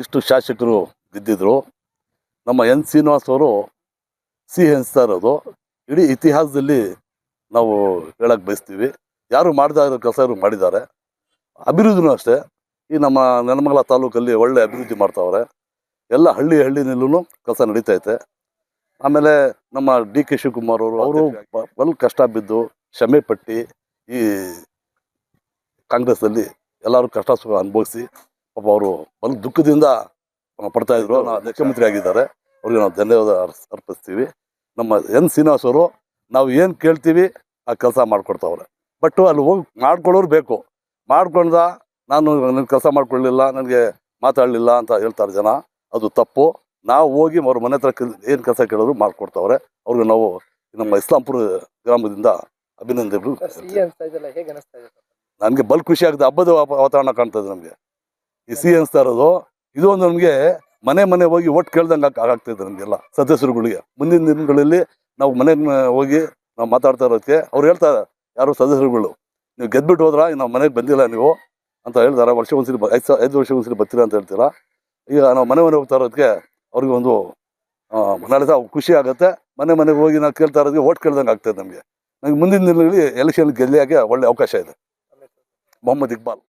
ಇಷ್ಟು ಶಾಸಕರು ಗೆದ್ದಿದ್ರು. ನಮ್ಮ ಎನ್ ಶ್ರೀನಿವಾಸ್ ಅವರು ಸಿಹಿ ಹಂಚ್ತಾ ಇರೋದು ಇಡೀ ಇತಿಹಾಸದಲ್ಲಿ ನಾವು ಹೇಳಕ್ಕೆ ಬಯಸ್ತೀವಿ. ಯಾರು ಮಾಡ್ತಾ ಇರೋ ಕೆಲಸ ಇವರು ಮಾಡಿದ್ದಾರೆ. ಅಭಿವೃದ್ಧಿನೂ ಅಷ್ಟೇ. ಈ ನಮ್ಮ ನೆಲಮಂಗಲ ತಾಲೂಕಲ್ಲಿ ಒಳ್ಳೆ ಅಭಿವೃದ್ಧಿ ಮಾಡ್ತಾವ್ರೆ. ಎಲ್ಲ ಹಳ್ಳಿನಲ್ಲೂ ಕೆಲಸ ನಡೀತೈತೆ. ಆಮೇಲೆ ನಮ್ಮ ಡಿ ಕೆ ಶಿವಕುಮಾರ್ ಅವರು ಬಲ್ ಕಷ್ಟ ಬಿದ್ದು ಶ್ರಮೆ ಪಟ್ಟು ಈ ಕಾಂಗ್ರೆಸ್ಸಲ್ಲಿ ಎಲ್ಲರೂ ಕಷ್ಟ ಸುಖ ಅನುಭವಿಸಿ ಪಾಪ ಅವರು ಬಲ್ ದುಃಖದಿಂದ ಪಡ್ತಾ ಇದ್ರು. ಮುಖ್ಯಮಂತ್ರಿ ಆಗಿದ್ದಾರೆ. ಅವ್ರಿಗೆ ನಾವು ಧನ್ಯವಾದ ಅರ್ಪಿಸ್ತೀವಿ. ನಮ್ಮ ಎನ್ ಶ್ರೀನಿವಾಸ್ ಅವರು ನಾವು ಏನು ಕೇಳ್ತೀವಿ ಆ ಕೆಲಸ ಮಾಡಿಕೊಡ್ತಾವ್ರೆ. ಬಟ್ ಅಲ್ಲಿ ಹೋಗಿ ಮಾಡ್ಕೊಳ್ಳೋರು ಬೇಕು. ಮಾಡ್ಕೊಂಡ ನಾನು ನನ್ನ ಕೆಲಸ ಮಾಡ್ಕೊಳ್ಳಲಿಲ್ಲ, ನನಗೆ ಮಾತಾಡಲಿಲ್ಲ ಅಂತ ಹೇಳ್ತಾರೆ ಜನ. ಅದು ತಪ್ಪು. ನಾವು ಹೋಗಿ ಅವ್ರ ಮನೆ ಹತ್ರ ಏನು ಕೆಲಸ ಕೇಳೋರು ಮಾಡಿಕೊಡ್ತಾವ್ರೆ. ಅವ್ರಿಗೆ ನಾವು ನಮ್ಮ ಇಸ್ಲಾಂಪುರ ಗ್ರಾಮದಿಂದ ಅಭಿನಂದನೆಗಳು. ನನಗೆ ಬಲ್ ಖುಷಿ ಆಗಿದೆ. ಹಬ್ಬದ ವಾತಾವರಣ ಕಾಣ್ತದೆ ನಮಗೆ. ಈ ಸಿಹಿ ಅನಿಸ್ತಾ ಇರೋದು ಇದು ಒಂದು ನಮಗೆ ಮನೆ ಹೋಗಿ ಓಟ್ ಕೇಳ್ದಂಗೆ ಆಗ್ತಾಯಿದೆ ನಮಗೆಲ್ಲ ಸದಸ್ಯರುಗಳಿಗೆ. ಮುಂದಿನ ದಿನಗಳಲ್ಲಿ ನಾವು ಮನೆಗೆ ಹೋಗಿ ನಾವು ಮಾತಾಡ್ತಾ ಇರೋದಕ್ಕೆ ಅವ್ರು ಹೇಳ್ತಾರೆ, ಯಾರು ಸದಸ್ಯರುಗಳು, ನೀವು ಗೆದ್ಬಿಟ್ಟು ಹೋದ್ರಾ, ನಾವು ಮನೆಗೆ ಬಂದಿಲ್ಲ ನೀವು ಅಂತ ಹೇಳ್ತಾರೆ. ವರ್ಷ ಒಂದ್ಸರಿ 5 ವರ್ಷ ಒಂದ್ಸರಿ ಬರ್ತೀರಾ ಅಂತ ಹೇಳ್ತೀರಾ. ಈಗ ನಾವು ಮನೆ ಹೋಗ್ತಾ ಇರೋದಕ್ಕೆ ಅವ್ರಿಗೆ ಒಂದು ನಾಳೆ ಖುಷಿ ಆಗುತ್ತೆ. ಮನೆಗೆ ಹೋಗಿ ನಾವು ಕೇಳ್ತಾ ಇರೋದಕ್ಕೆ ಓಟ್ ಕೇಳ್ದಂಗೆ ಆಗ್ತದೆ ನಮಗೆ. ನನಗೆ ಮುಂದಿನ ದಿನಗಳಲ್ಲಿ ಎಲೆಕ್ಷನ್ ಗೆಲ್ಲಿಯಾಗೆ ಒಳ್ಳೆ ಅವಕಾಶ ಇದೆ. ಮೊಹಮ್ಮದ್ ಇಕ್ಬಾಲ್.